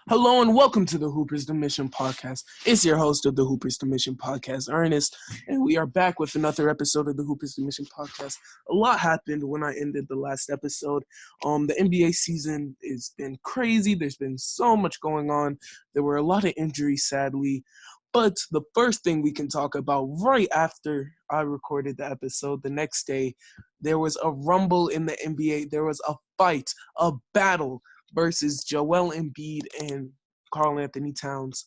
Hello and welcome to the Hoopers the Mission podcast. It's your host of the Hoopers the Mission podcast, Ernest, and we are back with another episode of the Hoopers the Mission podcast. A lot happened when I ended the last episode. The NBA season has been crazy. There's been so much going on. There were a lot of injuries, sadly. But the first thing we can talk about right after I recorded the episode, the next day, there was a rumble in the NBA. There was a fight, a battle versus Joel Embiid and Karl Anthony Towns.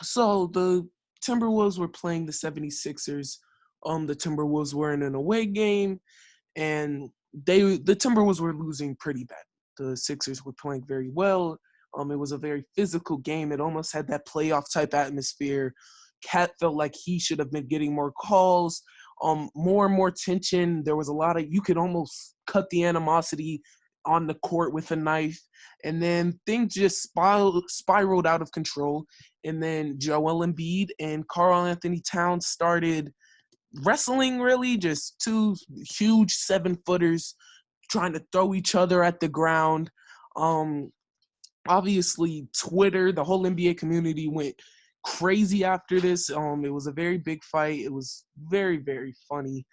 So the Timberwolves were playing the 76ers. The Timberwolves were in an away game, and the Timberwolves were losing pretty bad. The Sixers were playing very well. It was a very physical game. It almost had that playoff type atmosphere. Cat felt like he should have been getting more calls, more and more tension. There was a lot of, you could almost cut the animosity on the court with a knife, and then things just spiraled out of control. And then Joel Embiid and Karl Anthony Towns started wrestling, really, just two huge 7-footers trying to throw each other at the ground. Obviously, Twitter, the whole NBA community went crazy after this. It was a very big fight. It was very, very funny.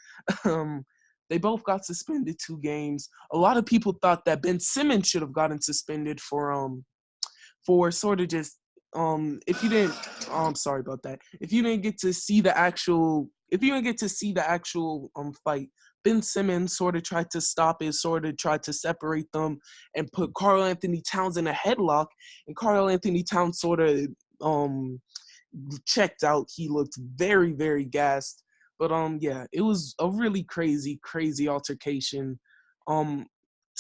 They both got suspended 2 games. A lot of people thought that Ben Simmons should have gotten suspended for sort of just if you didn't sorry about that. If you didn't get to see the actual fight, Ben Simmons sort of tried to stop it, sort of tried to separate them and put Karl Anthony Towns in a headlock, and Karl Anthony Towns sort of checked out. He looked very, very gassed. But yeah, it was a really crazy altercation. To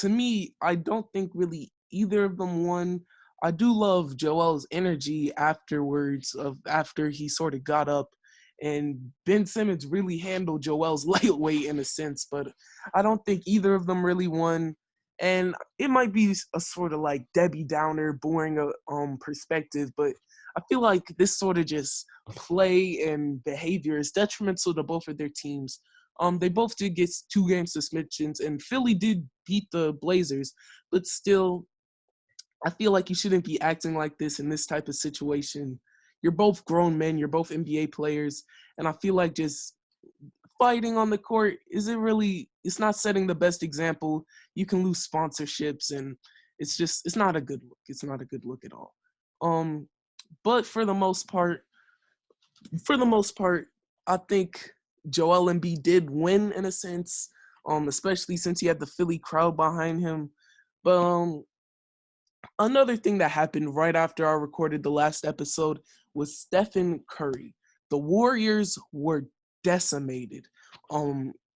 me, I don't think really either of them won. I do love Joel's energy afterwards, after he sort of got up, and Ben Simmons really handled Joel's lightweight in a sense, but I don't think either of them really won. And it might be a sort of like Debbie Downer, boring perspective, but I feel like this sort of just play and behavior is detrimental to both of their teams. They both did get 2-game suspensions, and Philly did beat the Blazers, but still, I feel like you shouldn't be acting like this in this type of situation. You're both grown men, you're both NBA players, and I feel like just fighting on the court it's not setting the best example. You can lose sponsorships, and it's not a good look. It's not a good look at all. But for the most part, I think Joel Embiid did win in a sense, especially since he had the Philly crowd behind him. But another thing that happened right after I recorded the last episode was Stephen Curry. The Warriors were decimated.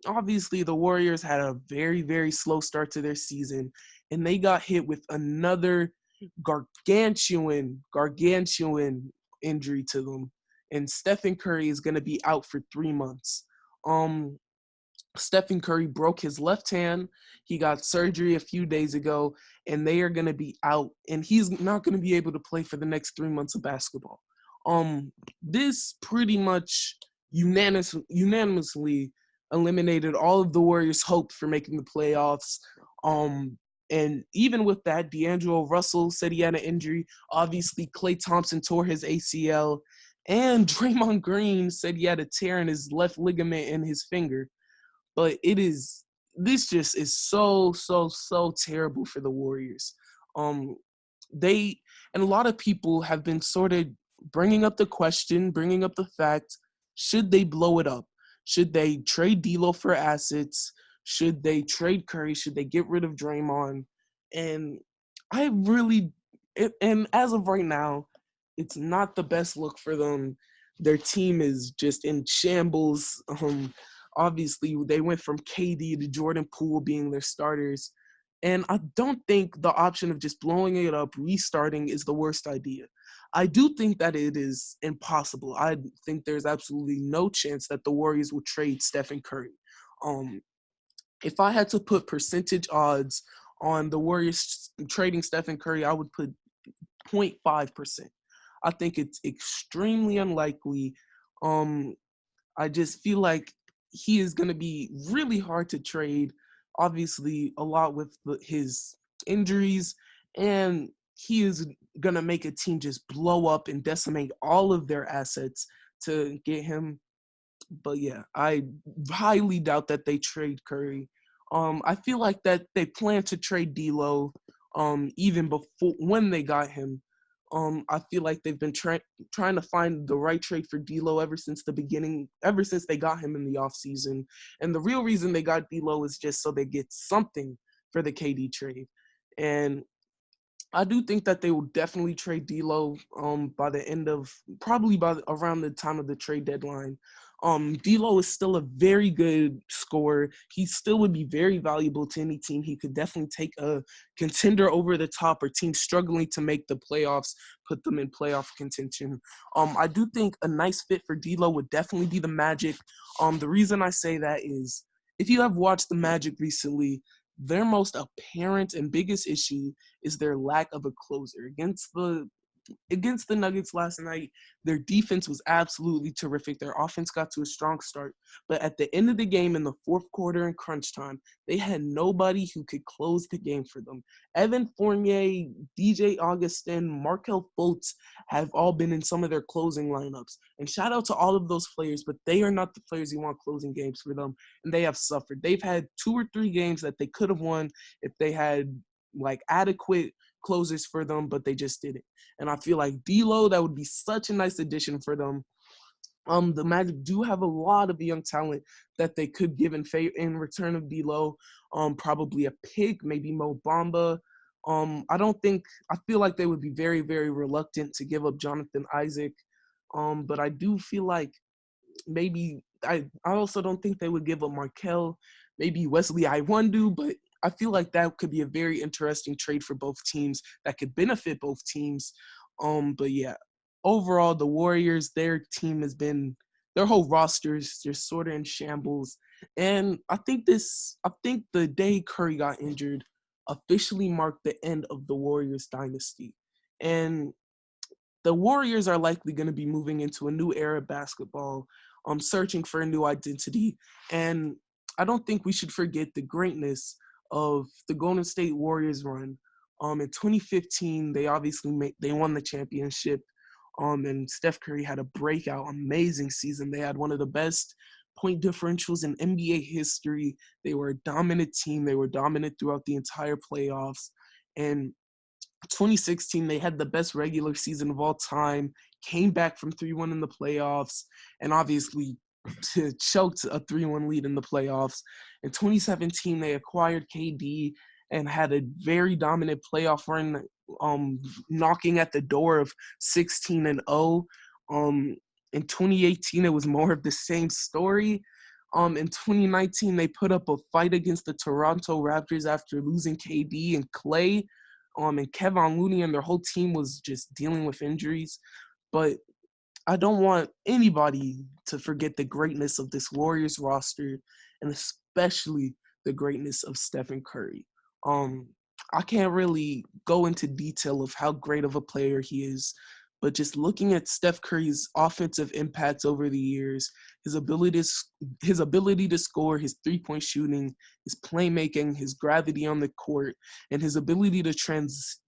Obviously, the Warriors had a very, very slow start to their season, and they got hit with another gargantuan injury to them. And Stephen Curry is going to be out for 3 months. Stephen Curry broke his left hand. He got surgery a few days ago, and they are going to be out, and he's not going to be able to play for the next 3 months of basketball. This pretty much unanimously eliminated all of the Warriors' hope for making the playoffs. And even with that, D'Angelo Russell said he had an injury. Obviously, Klay Thompson tore his ACL, and Draymond Green said he had a tear in his left ligament in his finger. But this just is so terrible for the Warriors. And a lot of people have been sort of bringing up the fact, should they blow it up? Should they trade D'Lo for assets? Should they trade Curry? Should they get rid of Draymond? And and as of right now, it's not the best look for them. Their team is just in shambles. Obviously, they went from KD to Jordan Poole being their starters. And I don't think the option of just blowing it up, restarting, is the worst idea. I do think that it is impossible. I think there's absolutely no chance that the Warriors will trade Stephen Curry. If I had to put percentage odds on the Warriors trading Stephen Curry, I would put 0.5%. I think it's extremely unlikely. I just feel like he is going to be really hard to trade, obviously a lot with his injuries, and he is gonna make a team just blow up and decimate all of their assets to get him. But yeah, I highly doubt that they trade Curry. I feel like that they plan to trade D'Lo, even before when they got him. I feel like they've been trying to find the right trade for D'Lo ever since the beginning, ever since they got him in the offseason. And the real reason they got D'Lo is just so they get something for the KD trade. And I do think that they will definitely trade D'Lo by the end of probably around the time of the trade deadline. D'Lo is still a very good scorer. He still would be very valuable to any team. He could definitely take a contender over the top or teams struggling to make the playoffs, put them in playoff contention. I do think a nice fit for D'Lo would definitely be the Magic. The reason I say that is if you have watched the Magic recently, their most apparent and biggest issue is their lack of a closer. Against the Nuggets last night, their defense was absolutely terrific. Their offense got to a strong start. But at the end of the game in the fourth quarter in crunch time, they had nobody who could close the game for them. Evan Fournier, DJ Augustin, Markel Fultz have all been in some of their closing lineups. And shout out to all of those players, but they are not the players you want closing games for them. And they have suffered. They've had 2 or 3 games that they could have won if they had like adequate closers for them, but they just didn't. And I feel like D'Lo, that would be such a nice addition for them. The Magic do have a lot of young talent that they could give in return of D'Lo. Probably a pick, maybe Mo Bamba. I feel like they would be very, very reluctant to give up Jonathan Isaac. But I do feel like maybe I also don't think they would give up Markel, maybe Wesley Iwundu, but I feel like that could be a very interesting trade for both teams that could benefit both teams. But yeah, overall, the Warriors, their team has been their whole rosters just sort of in shambles, and I think the day Curry got injured officially marked the end of the Warriors dynasty, and the Warriors are likely going to be moving into a new era of basketball, searching for a new identity. And I don't think we should forget the greatness of the Golden State Warriors run. In 2015, they obviously they won the championship. And Steph Curry had a breakout, amazing season. They had one of the best point differentials in NBA history. They were a dominant team. They were dominant throughout the entire playoffs. And 2016, they had the best regular season of all time, came back from 3-1 in the playoffs, and obviously choked a 3-1 lead in the playoffs. In 2017, they acquired KD and had a very dominant playoff run, knocking at the door of 16-0. In 2018, it was more of the same story. In 2019, they put up a fight against the Toronto Raptors after losing KD and Clay, and Kevin Looney and their whole team was just dealing with injuries. But I don't want anybody to forget the greatness of this Warriors roster, and especially the greatness of Stephen Curry. I can't really go into detail of how great of a player he is, but just looking at Steph Curry's offensive impacts over the years, his ability to score, his three-point shooting, his playmaking, his gravity on the court, and his ability to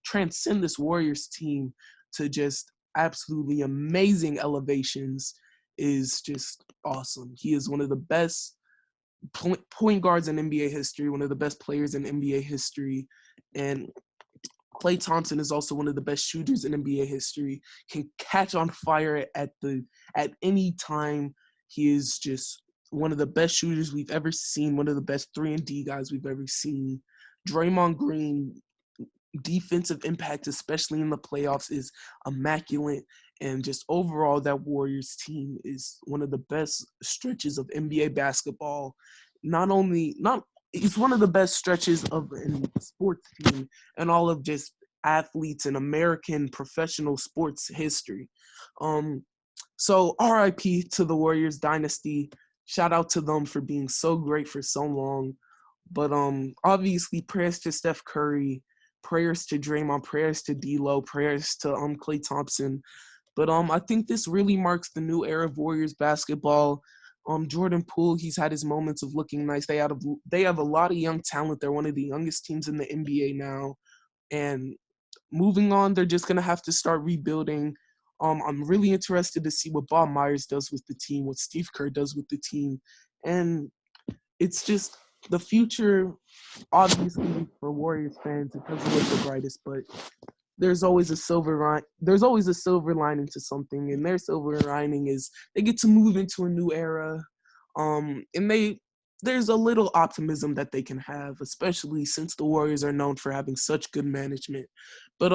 transcend this Warriors team to just absolutely amazing elevations is just awesome. He is one of the best point guards in NBA history, one of the best players in NBA history, and Klay Thompson is also one of the best shooters in NBA history. Can catch on fire at any time. He is just one of the best shooters we've ever seen. One of the best 3-and-D guys we've ever seen. Draymond Green, defensive impact, especially in the playoffs, is immaculate. And just overall, that Warriors team is one of the best stretches of NBA basketball. It's one of the best stretches of a sports team and all of just athletes in American professional sports history. So RIP to the Warriors dynasty. Shout out to them for being so great for so long. But obviously prayers to Steph Curry, prayers to Draymond, prayers to D'Lo, prayers to Klay Thompson. But I think this really marks the new era of Warriors basketball. Jordan Poole, he's had his moments of looking nice. They have a lot of young talent. They're one of the youngest teams in the NBA now. And moving on, they're just gonna have to start rebuilding. I'm really interested to see what Bob Myers does with the team, what Steve Kerr does with the team, and it's just the future. Obviously, for Warriors fans, it doesn't look the brightest, but there's always a silver lining to something, and their silver lining is they get to move into a new era. And there's a little optimism that they can have, especially since the Warriors are known for having such good management. But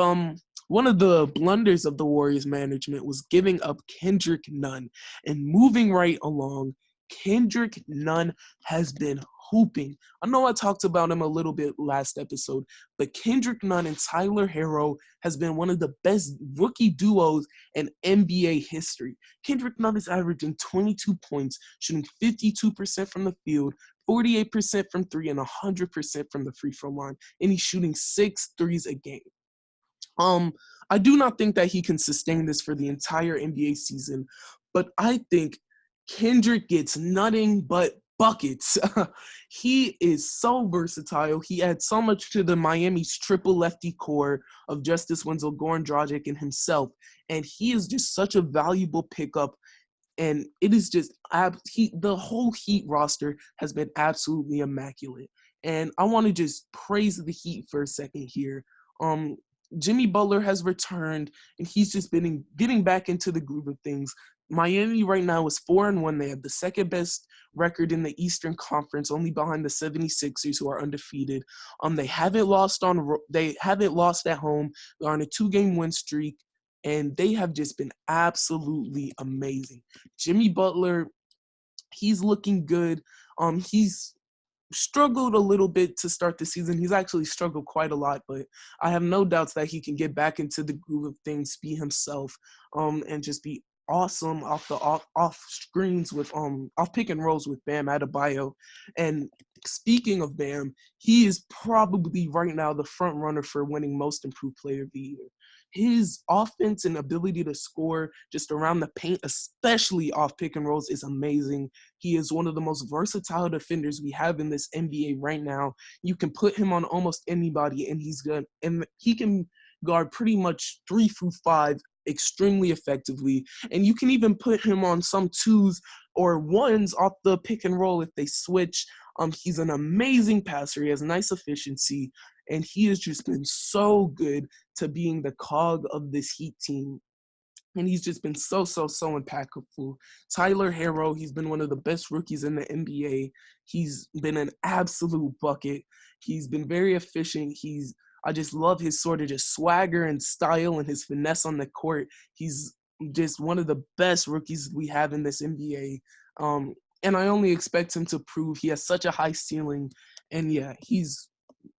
one of the blunders of the Warriors management was giving up Kendrick Nunn, and moving right along, Kendrick Nunn has been hooping. I know I talked about him a little bit last episode, but Kendrick Nunn and Tyler Herro has been one of the best rookie duos in NBA history. Kendrick Nunn is averaging 22 points, shooting 52% from the field, 48% from three, and 100% from the free throw line, and he's shooting 6 threes a game. I do not think that he can sustain this for the entire NBA season, but I think Kendrick gets nothing but buckets. He is so versatile. He adds so much to the Miami's triple lefty core of Justice Winslow, Goran Dragic, and himself. And he is just such a valuable pickup. And it is just the whole Heat roster has been absolutely immaculate. And I want to just praise the Heat for a second here. Jimmy Butler has returned, and he's just been getting back into the groove of things. Miami right now is 4-1. They have the second best record in the Eastern Conference, only behind the 76ers, who are undefeated. They haven't lost at home. They're on a 2-game win streak, and they have just been absolutely amazing. Jimmy Butler, he's looking good. He's struggled a little bit to start the season. He's actually struggled quite a lot, but I have no doubts that he can get back into the groove of things, be himself, and just be awesome off screens with off pick and rolls with Bam Adebayo. And speaking of Bam, he is probably right now the front runner for winning Most Improved Player of the Year. His offense and ability to score just around the paint, especially off pick and rolls, is amazing. He is one of the most versatile defenders we have in this NBA right now. You can put him on almost anybody, and he's good. And he can guard pretty much 3 through 5 extremely effectively. And you can even put him on some 2s or 1s off the pick and roll if they switch. He's an amazing passer. He has nice efficiency, and he has just been so good to being the cog of this Heat team. And he's just been so impactful. Tyler Herro, he's been one of the best rookies in the NBA. He's been an absolute bucket. He's been very efficient. I just love his sort of just swagger and style and his finesse on the court. He's just one of the best rookies we have in this NBA. And I only expect him to prove he has such a high ceiling. And yeah, he's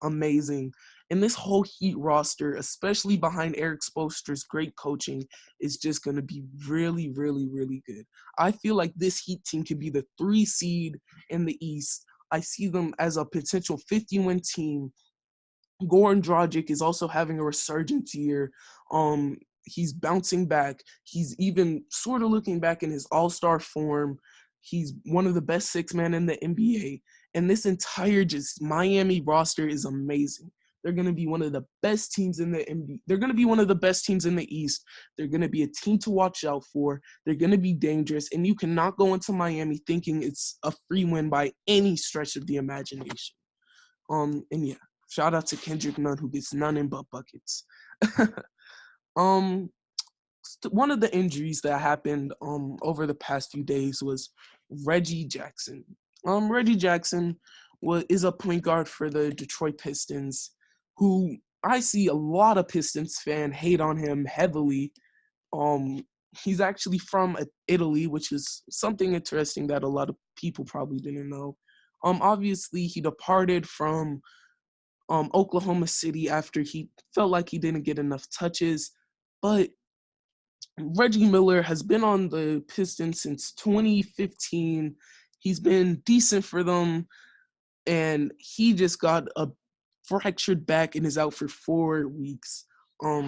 amazing. And this whole Heat roster, especially behind Eric Spoelstra's great coaching, is just going to be really, really, really good. I feel like this Heat team could be the 3 seed in the East. I see them as a potential 50-win team. Goran Dragic is also having a resurgence year. He's bouncing back. He's even sort of looking back in his all-star form. He's one of the best 6-man in the NBA. And this entire just Miami roster is amazing. They're going to be one of the best teams in the NBA. They're going to be one of the best teams in the East. They're going to be a team to watch out for. They're going to be dangerous. And you cannot go into Miami thinking it's a free win by any stretch of the imagination. And yeah, shout out to Kendrick Nunn, who gets nothing but buckets. One of the injuries that happened over the past few days was Reggie Jackson. Reggie Jackson is a point guard for the Detroit Pistons, who I see a lot of Pistons fans hate on him heavily. He's actually from Italy, which is something interesting that a lot of people probably didn't know. Obviously, he departed from Oklahoma City after he felt like he didn't get enough touches, but Reggie Miller has been on the Pistons since 2015. He's been decent for them, and he just got a fractured back and is out for 4 weeks. A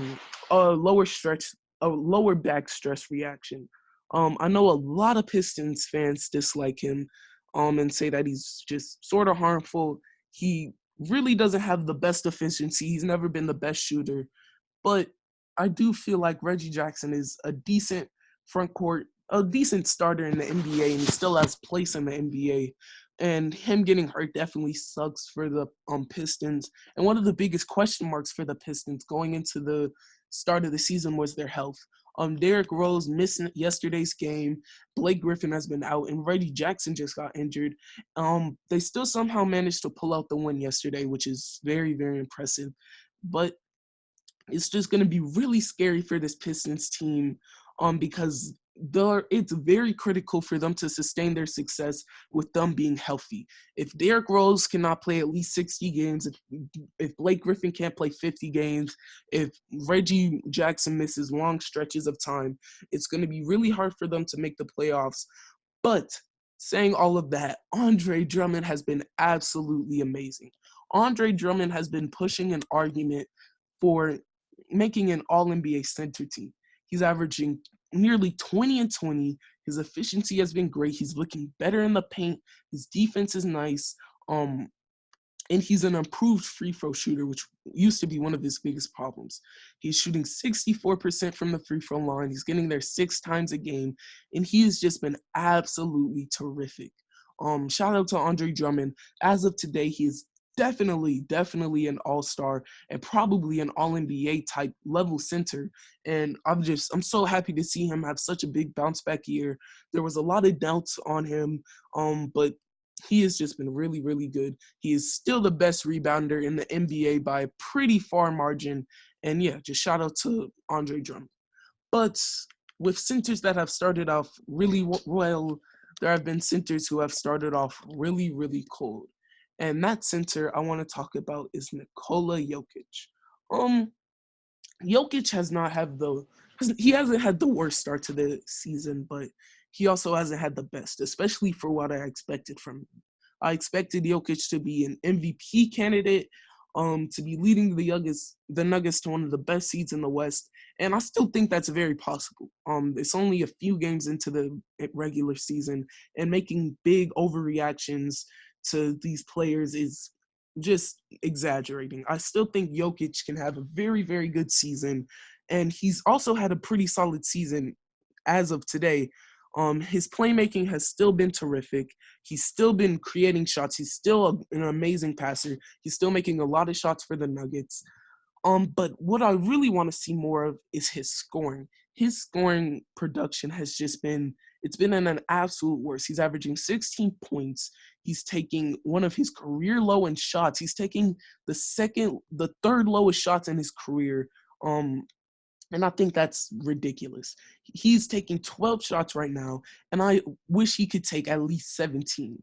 lower back stress reaction. I know a lot of Pistons fans dislike him, and say that he's just sort of harmful. He really doesn't have the best efficiency. He's never been the best shooter. but I do feel like Reggie Jackson is a decent a decent starter in the NBA, and he still has place in the NBA. And him getting hurt definitely sucks for the Pistons. And one of the biggest question marks for the Pistons going into the start of the season was their health. Derrick Rose missed yesterday's game. Blake Griffin has been out, and Reggie Jackson just got injured. They still somehow managed to pull out the win yesterday, which is very, very impressive. But it's just going to be really scary for this Pistons team because it's very critical for them to sustain their success with them being healthy. If Derrick Rose cannot play at least 60 games, if Blake Griffin can't play 50 games, if Reggie Jackson misses long stretches of time, it's going to be really hard for them to make the playoffs. But saying all of that, Andre Drummond has been absolutely amazing. Andre Drummond has been pushing an argument for making an all-NBA center team. He's averaging nearly 20 and 20. His efficiency has been great. He's looking better in the paint. His defense is nice. And he's an improved free throw shooter, which used to be one of his biggest problems. He's shooting 64% from the free throw line. He's getting there 6 times a game, and he has just been absolutely terrific. Shout out to Andre Drummond. As of today, he is definitely an all-star and probably an all-NBA type level center. And I'm so happy to see him have such a big bounce back year. There was a lot of doubts on him, but he has just been really, really good. He is still the best rebounder in the NBA by a pretty far margin. And yeah, just shout out to Andre Drummond. But with centers that have started off really well, there have been centers who have started off really, really cold. And that center I want to talk about is Nikola Jokic. Jokic he hasn't had the worst start to the season, but he also hasn't had the best, especially for what I expected from him. I expected Jokic to be an MVP candidate, to be leading the Nuggets to one of the best seeds in the West, and I still think that's very possible. It's only a few games into the regular season, and making big overreactions to these players is just exaggerating. I still think Jokic can have a very, very good season, and he's also had a pretty solid season as of today. His playmaking has still been terrific. He's still been creating shots. He's still an amazing passer. He's still making a lot of shots for the Nuggets. But what I really want to see more of is his scoring. His scoring production has just been in an absolute worst. He's averaging 16 points. He's taking one of his career low in shots. He's taking the third lowest shots in his career. And I think that's ridiculous. He's taking 12 shots right now, and I wish he could take at least 17.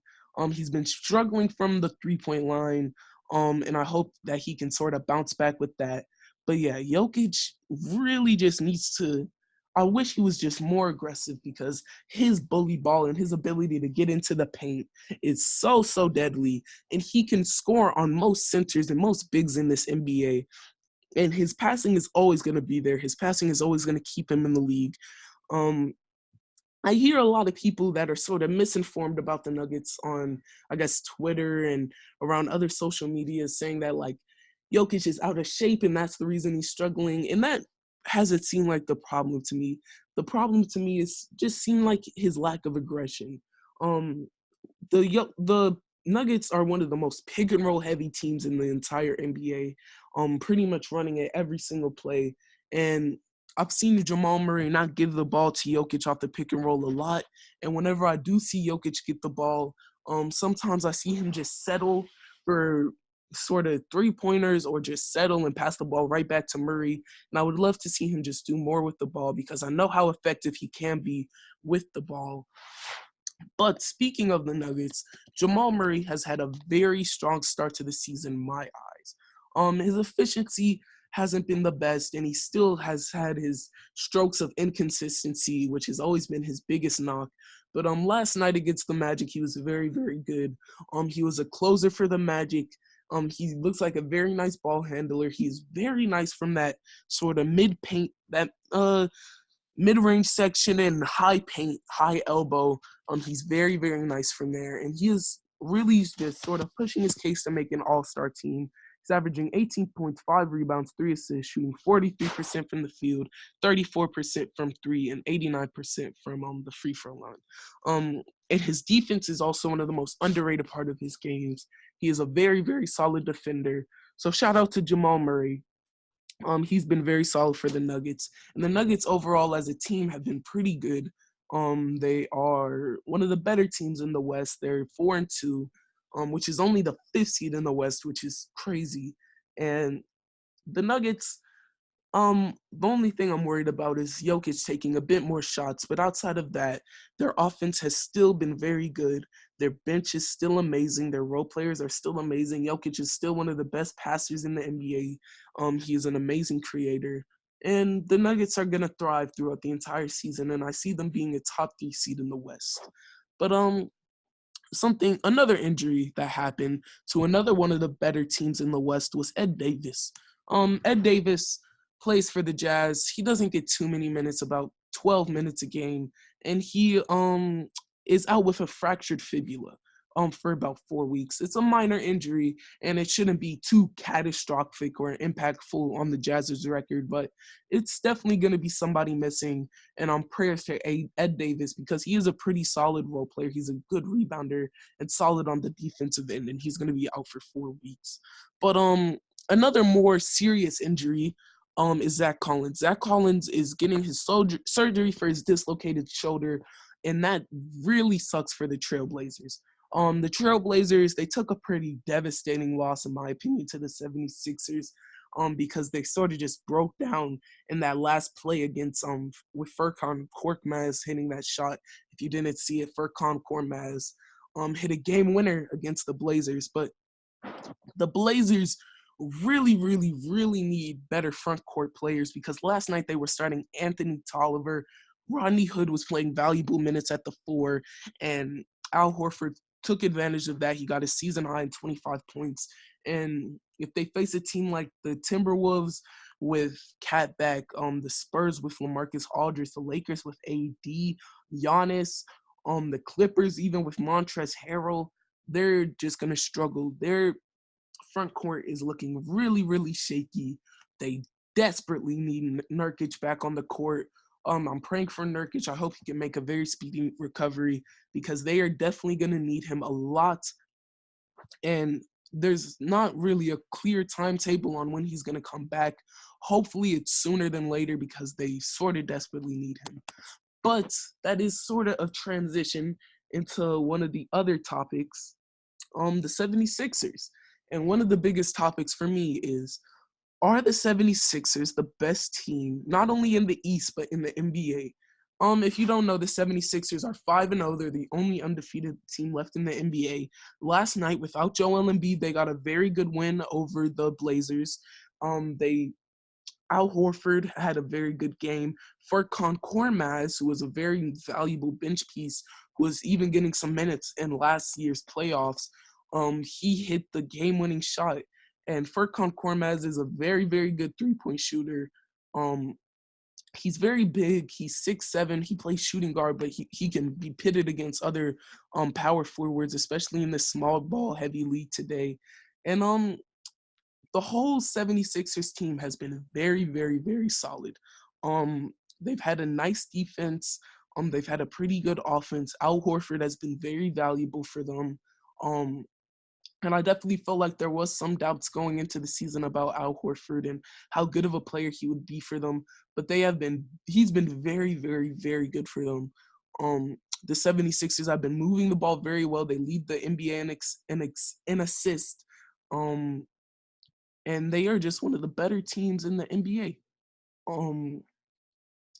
He's been struggling from the three-point line, and I hope that he can sort of bounce back with that. But yeah, Jokic really just needs to – I wish he was just more aggressive, because his bully ball and his ability to get into the paint is so, so deadly, and he can score on most centers and most bigs in this NBA. And his passing is always going to be there. His passing is always going to keep him in the league. I hear a lot of people that are sort of misinformed about the Nuggets on, I guess, Twitter and around other social media, saying that, like, Jokic is out of shape and that's the reason he's struggling. And that hasn't seemed like the problem to me. The problem to me is just seemed like his lack of aggression. The Nuggets are one of the most pick and roll heavy teams in the entire NBA, pretty much running it every single play. And I've seen Jamal Murray not give the ball to Jokic off the pick and roll a lot. And whenever I do see Jokic get the ball, sometimes I see him just settle for sort of three-pointers, or just settle and pass the ball right back to Murray. And I would love to see him just do more with the ball, because I know how effective he can be with the ball. But speaking of the Nuggets, Jamal Murray has had a very strong start to the season in my eyes. His efficiency hasn't been the best, and he still has had his strokes of inconsistency, which has always been his biggest knock. But last night against the Magic, he was very, very good. He was a closer for the Magic. He looks like a very nice ball handler. He's very nice from that sort of mid-paint, that mid-range section and high paint, high elbow. He's very, very nice from there. And he is really just sort of pushing his case to make an all-star team. He's averaging 18.5 rebounds, 3 assists, shooting 43% from the field, 34% from three, and 89% from the free throw line. And his defense is also one of the most underrated part of his games. He is a very, very solid defender. So shout out to Jamal Murray. He's been very solid for the Nuggets. And the Nuggets overall as a team have been pretty good. They are one of the better teams in the West. They're 4-2, which is only the 5th seed in the West, which is crazy. And the Nuggets, the only thing I'm worried about is Jokic taking a bit more shots, but outside of that, their offense has still been very good. Their bench is still amazing. Their role players are still amazing. Jokic is still one of the best passers in the NBA. He is an amazing creator. And the Nuggets are gonna thrive throughout the entire season, and I see them being a top 3 seed in the West. But another injury that happened to another one of the better teams in the West was Ed Davis. Ed Davis plays for the Jazz. He doesn't get too many minutes, about 12 minutes a game, and he is out with a fractured fibula for about 4 weeks. It's a minor injury, and it shouldn't be too catastrophic or impactful on the Jazz's record, but it's definitely going to be somebody missing. And prayers to Ed Davis, because he is a pretty solid role player. He's a good rebounder and solid on the defensive end, and he's going to be out for 4 weeks. But another more serious injury is Zach Collins. Zach Collins is getting his surgery for his dislocated shoulder, and that really sucks for the Trailblazers. The Trailblazers, they took a pretty devastating loss, in my opinion, to the 76ers, because they sort of just broke down in that last play against with Furkan Korkmaz hitting that shot. If you didn't see it, Furkan Korkmaz hit a game winner against the Blazers, but the Blazers really, really, really need better front court players, because last night they were starting Anthony Tolliver. Rodney Hood was playing valuable minutes at the 4, and Al Horford took advantage of that. He got a season high in 25 points. And if they face a team like the Timberwolves with Cat back, the Spurs with LaMarcus Aldridge, the Lakers with AD, Giannis, the Clippers even with Montrezl Harrell, they're just going to struggle. Their front court is looking really, really shaky. They desperately need Nurkic back on the court. I'm praying for Nurkic. I hope he can make a very speedy recovery, because they are definitely going to need him a lot. And there's not really a clear timetable on when he's going to come back. Hopefully it's sooner than later, because they sort of desperately need him. But that is sort of a transition into one of the other topics, the 76ers. And one of the biggest topics for me is, are the 76ers the best team, not only in the East, but in the NBA? If you don't know, the 76ers are 5-0. They're the only undefeated team left in the NBA. Last night, without Joel Embiid, they got a very good win over the Blazers. Al Horford had a very good game. Furkan Korkmaz, who was a very valuable bench piece, who was even getting some minutes in last year's playoffs, he hit the game-winning shot. And Furkan Korkmaz is a very, very good three-point shooter. He's very big. He's 6'7". He plays shooting guard, but he can be pitted against other power forwards, especially in this small ball heavy league today. And the whole 76ers team has been very, very, very solid. They've had a nice defense. They've had a pretty good offense. Al Horford has been very valuable for them. And I definitely felt like there was some doubts going into the season about Al Horford and how good of a player he would be for them. But he's been very, very, very good for them. The 76ers have been moving the ball very well. They lead the NBA in assist. And they are just one of the better teams in the NBA.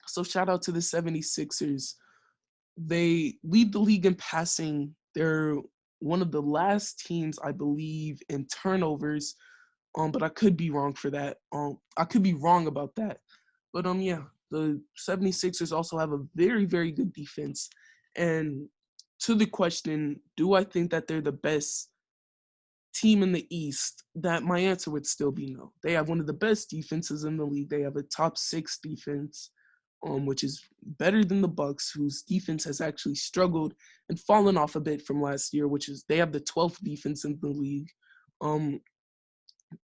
So shout out to the 76ers. They lead the league in passing. They're one of the last teams, I believe, in turnovers. But I could be wrong for that. I could be wrong about that. But yeah, the 76ers also have a very, very good defense. And to the question, do I think that they're the best team in the East? That my answer would still be no. They have one of the best defenses in the league. They have a top 6 defense, which is better than the Bucks, whose defense has actually struggled and fallen off a bit from last year, which is they have the 12th defense in the league.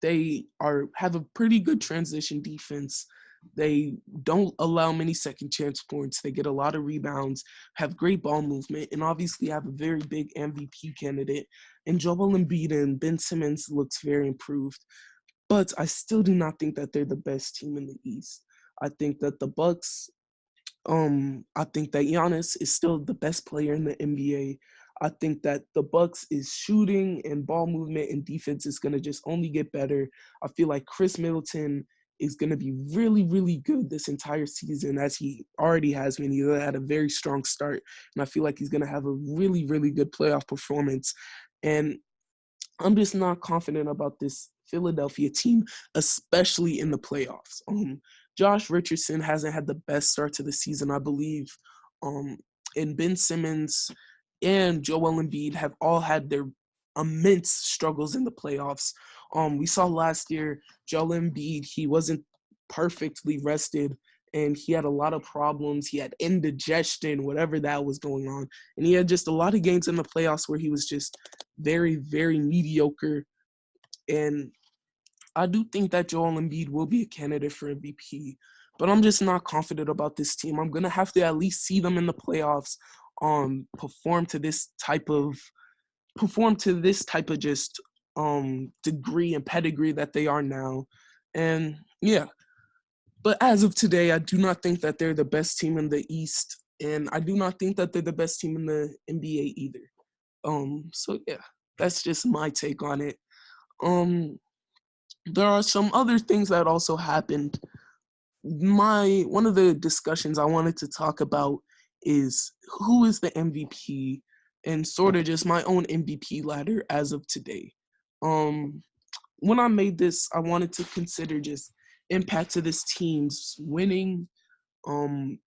They have a pretty good transition defense. They don't allow many second chance points. They get a lot of rebounds, have great ball movement, and obviously have a very big MVP candidate. And Joel Embiid and Ben Simmons looks very improved. But I still do not think that they're the best team in the East. I think that the Bucks I think that Giannis is still the best player in the NBA. I think that the Bucks is shooting and ball movement and defense is gonna just only get better. I feel like Chris Middleton is gonna be really, really good this entire season, as he already has been. He had a very strong start, and I feel like he's gonna have a really, really good playoff performance. And I'm just not confident about this Philadelphia team, especially in the playoffs. Josh Richardson hasn't had the best start to the season, I believe. Um, and Ben Simmons and Joel Embiid have all had their immense struggles in the playoffs. We saw last year, Joel Embiid, he wasn't perfectly rested and he had a lot of problems. He had indigestion, whatever that was going on. And he had just a lot of games in the playoffs where he was just very, very mediocre. And I do think that Joel Embiid will be a candidate for MVP, but I'm just not confident about this team. I'm gonna have to at least see them in the playoffs, perform to this type of just degree and pedigree that they are now. And yeah, but as of today, I do not think that they're the best team in the East, and I do not think that they're the best team in the NBA either. So yeah, that's just my take on it. Um, there are some other things that also happened. One of the discussions I wanted to talk about is who is the MVP and sort of just my own MVP ladder as of today. Um, when I made this, I wanted to consider just impact to this team's winning,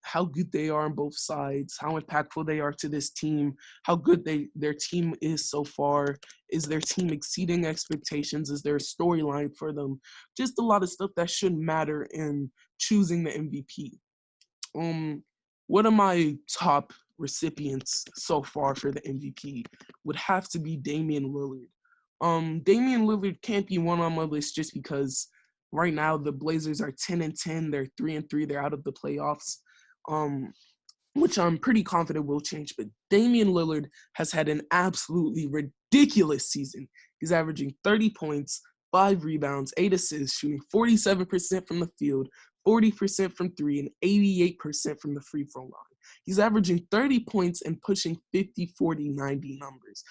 how good they are on both sides, how impactful they are to this team, how good their team is so far. Is their team exceeding expectations? Is there a storyline for them? Just a lot of stuff that should matter in choosing the MVP. Um, One of my top recipients so far for the MVP would have to be Damian Lillard. Damian Lillard can't be one on my list just because right now the Blazers are 10-10. They're 3-3. They're out of the playoffs. Um, which I'm pretty confident will change. But Damian Lillard has had an absolutely ridiculous season. He's averaging 30 points, 5 rebounds, 8 assists, shooting 47% from the field, 40% from three, and 88% from the free throw line. He's averaging 30 points and pushing 50, 40, 90 numbers.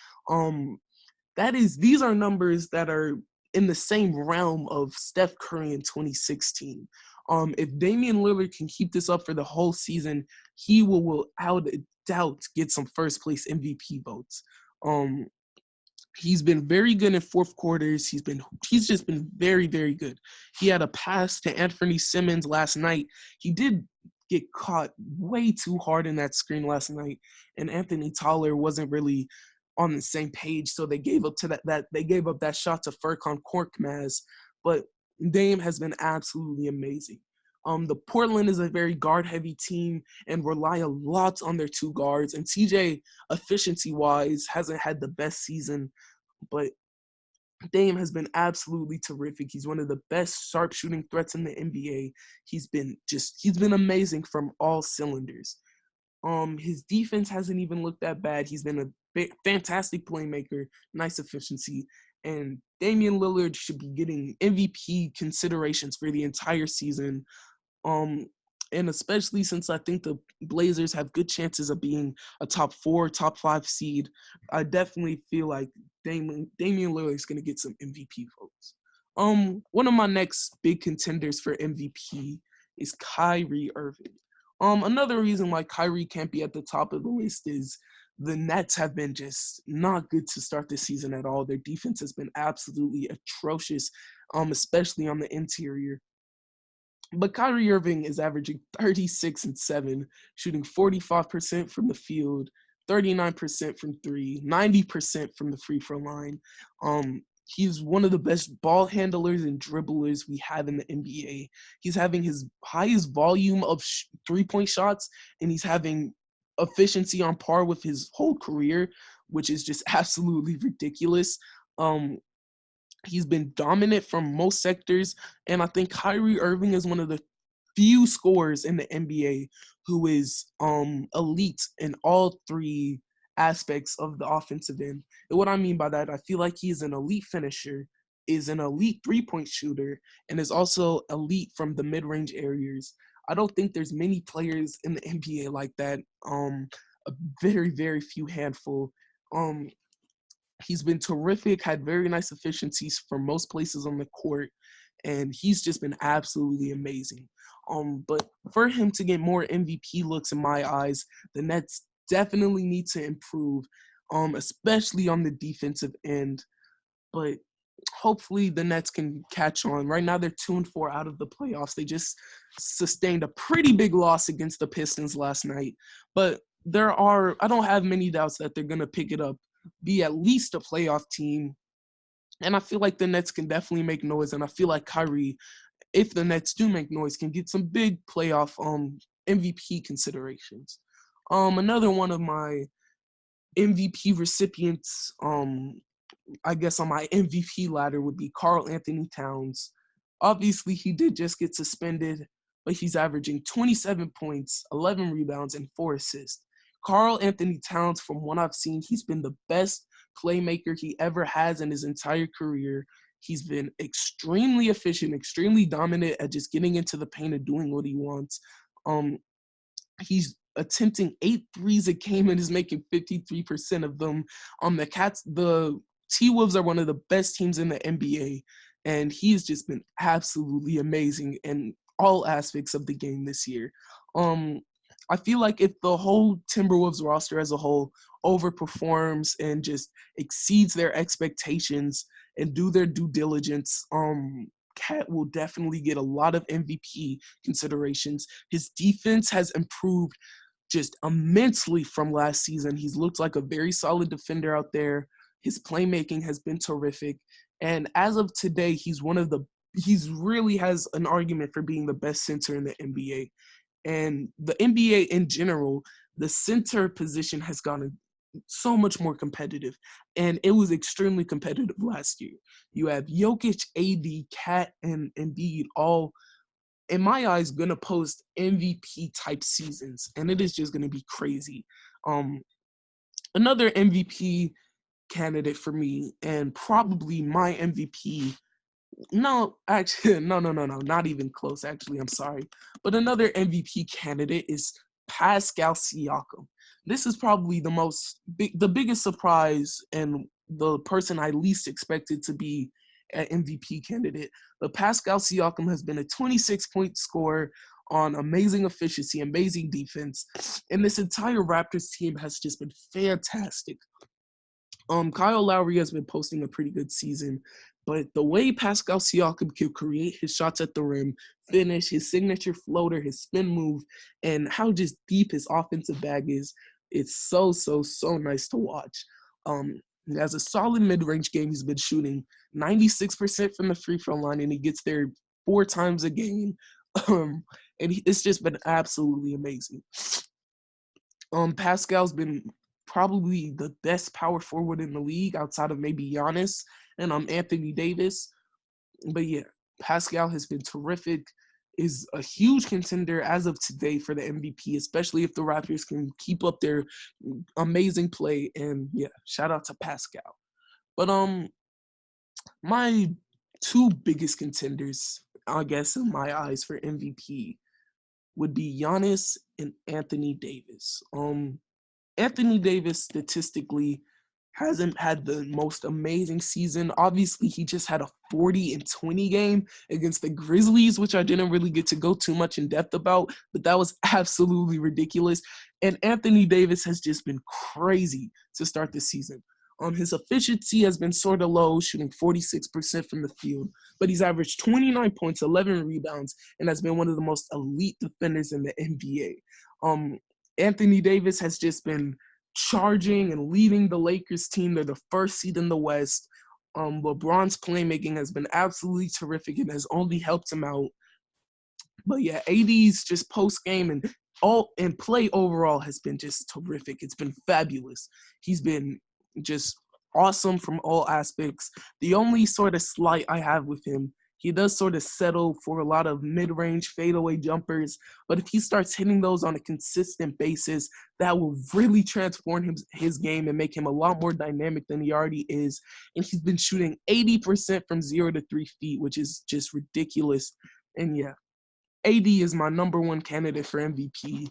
These are numbers that are in the same realm of Steph Curry in 2016. If Damian Lillard can keep this up for the whole season, he will without a doubt get some first place MVP votes. He's been very good in fourth quarters. He's just been very, very good. He had a pass to Anthony Simmons last night. He did get caught way too hard in that screen last night, and Anthony Toller wasn't really on the same page, so they gave up to that shot to Furkan Korkmaz. But Dame has been absolutely amazing. The Portland is a very guard-heavy team and rely a lot on their two guards. And TJ, efficiency-wise, hasn't had the best season, but Dame has been absolutely terrific. He's one of the best sharpshooting threats in the NBA. He's been amazing from all cylinders. His defense hasn't even looked that bad. He's been a fantastic playmaker, nice efficiency, and Damian Lillard should be getting MVP considerations for the entire season. Um, and especially since I think the Blazers have good chances of being a top 4, top 5 seed, I definitely feel like Damian Lillard is going to get some MVP votes. One of my next big contenders for MVP is Kyrie Irving. Another reason why Kyrie can't be at the top of the list is the Nets have been just not good to start the season at all. Their defense has been absolutely atrocious, especially on the interior. But Kyrie Irving is averaging 36-7, shooting 45% from the field, 39% from three, 90% from the free throw line. He's one of the best ball handlers and dribblers we have in the NBA. He's having his highest volume of three-point shots, and he's having efficiency on par with his whole career, which is just absolutely ridiculous. He's been dominant from most sectors, and I think Kyrie Irving is one of the few scorers in the NBA who is elite in all three aspects of the offensive end. And what I mean by that, I feel like he's an elite finisher, is an elite three-point shooter, and is also elite from the mid-range areas. I don't think there's many players in the NBA like that. A very, very few handful. Um, He's been terrific, had very nice efficiencies for most places on the court, and he's just been absolutely amazing. But for him to get more MVP looks in my eyes, the Nets definitely need to improve, especially on the defensive end. But hopefully the Nets can catch on. Right now they're 2-4 out of the playoffs. They just sustained a pretty big loss against the Pistons last night. But I don't have many doubts that they're gonna pick it up, be at least a playoff team. And I feel like the Nets can definitely make noise. And I feel like Kyrie, if the Nets do make noise, can get some big playoff MVP considerations. Another one of my MVP recipients, I guess on my MVP ladder would be Karl Anthony Towns. Obviously, he did just get suspended, but he's averaging 27 points, 11 rebounds, and 4 assists. Karl Anthony Towns, from what I've seen, he's been the best playmaker he ever has in his entire career. He's been extremely efficient, extremely dominant at just getting into the paint and doing what he wants. He's attempting 8 threes a game and is making 53% of them. The T-Wolves are one of the best teams in the NBA, and he's just been absolutely amazing in all aspects of the game this year. I feel like if the whole Timberwolves roster as a whole overperforms and just exceeds their expectations and do their due diligence, Cat will definitely get a lot of MVP considerations. His defense has improved just immensely from last season. He's looked like a very solid defender out there. His playmaking has been terrific. And as of today, he's really has an argument for being the best center in the NBA. And the NBA in general, the center position has gotten so much more competitive. And it was extremely competitive last year. You have Jokic, AD, Cat, and Embiid all, in my eyes, gonna post MVP type seasons, and it is just gonna be crazy. Another MVP candidate for me, and probably my MVP. No, actually, no, not even close. Actually, I'm sorry, but another MVP candidate is Pascal Siakam. This is probably the biggest surprise, and the person I least expected to be an MVP candidate. But Pascal Siakam has been a 26-point scorer on amazing efficiency, amazing defense, and this entire Raptors team has just been fantastic. Kyle Lowry has been posting a pretty good season, but the way Pascal Siakam can create his shots at the rim, finish, his signature floater, his spin move, and how just deep his offensive bag is, it's so, so, so nice to watch. He has a solid mid-range game. He's been shooting 96% from the free throw line, and he gets there 4 times a game. It's just been absolutely amazing. Pascal's been probably the best power forward in the league outside of maybe Giannis and Anthony Davis. But yeah, Pascal has been terrific, is a huge contender as of today for the MVP, especially if the Raptors can keep up their amazing play. And yeah, shout out to Pascal. But my 2 biggest contenders, I guess, in my eyes for MVP would be Giannis and Anthony Davis. Anthony Davis statistically hasn't had the most amazing season. Obviously, he just had a 40-20 game against the Grizzlies, which I didn't really get to go too much in depth about, but that was absolutely ridiculous. And Anthony Davis has just been crazy to start the season. His efficiency has been sort of low, shooting 46% from the field, but he's averaged 29 points, 11 rebounds, and has been one of the most elite defenders in the NBA. Anthony Davis has just been charging and leading the Lakers team. They're the first seed in the West. LeBron's playmaking has been absolutely terrific and has only helped him out. But yeah, AD's just post game and play overall has been just terrific. It's been fabulous. He's been just awesome from all aspects. The only sort of slight I have with him, he does sort of settle for a lot of mid-range fadeaway jumpers, but if he starts hitting those on a consistent basis, that will really transform his game and make him a lot more dynamic than he already is. And he's been shooting 80% from 0 to 3 feet, which is just ridiculous. And yeah, AD is my number one candidate for MVP,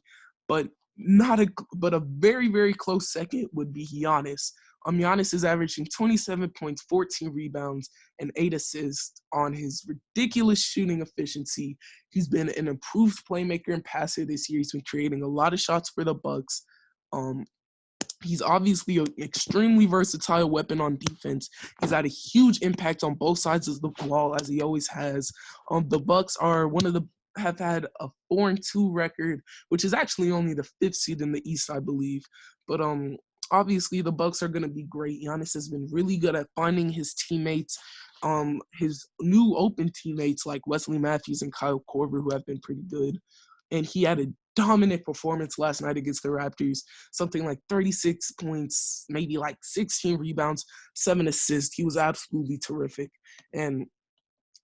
but not a but a very, very close second would be Giannis. Giannis is averaging 27 points, 14 rebounds, and 8 assists on his ridiculous shooting efficiency. He's been an improved playmaker and passer this year. He's been creating a lot of shots for the Bucks. Um, He's obviously an extremely versatile weapon on defense. He's had a huge impact on both sides of the ball, as he always has. The Bucks are have had a 4-2 record, which is actually only the 5th seed in the East, I believe. But obviously the Bucks are going to be great. Giannis has been really good at finding his teammates, his new open teammates like Wesley Matthews and Kyle Korver, who have been pretty good. And he had a dominant performance last night against the Raptors, something like 36 points, maybe like 16 rebounds, 7 assists. He was absolutely terrific. And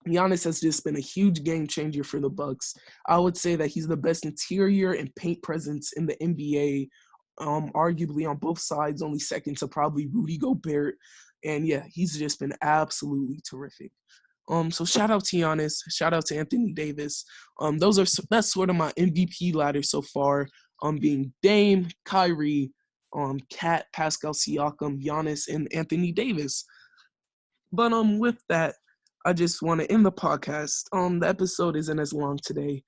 Giannis has just been a huge game changer for the Bucks. I would say that he's the best interior and paint presence in the NBA, arguably on both sides, only second to probably Rudy Gobert. And yeah, he's just been absolutely terrific. So shout out to Giannis, shout out to Anthony Davis. That's sort of my MVP ladder so far. Being Dame, Kyrie, Kat, Pascal Siakam, Giannis, and Anthony Davis. But with that, I just want to end the podcast. The episode isn't as long today.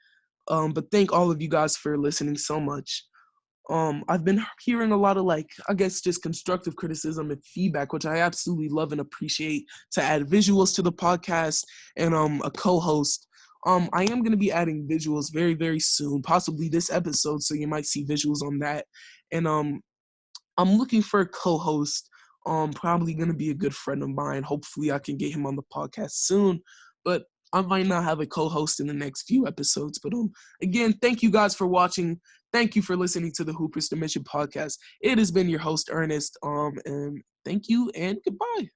But thank all of you guys for listening so much. I've been hearing a lot of just constructive criticism and feedback, which I absolutely love and appreciate, to add visuals to the podcast and a co-host. I am going to be adding visuals very, very soon, possibly this episode, so you might see visuals on that. And I'm looking for a co-host, probably going to be a good friend of mine. Hopefully I can get him on the podcast soon, but I might not have a co-host in the next few episodes. But again, thank you guys for watching. Thank you for listening to the Hoopers to Mission podcast. It has been your host, Ernest. And thank you and goodbye.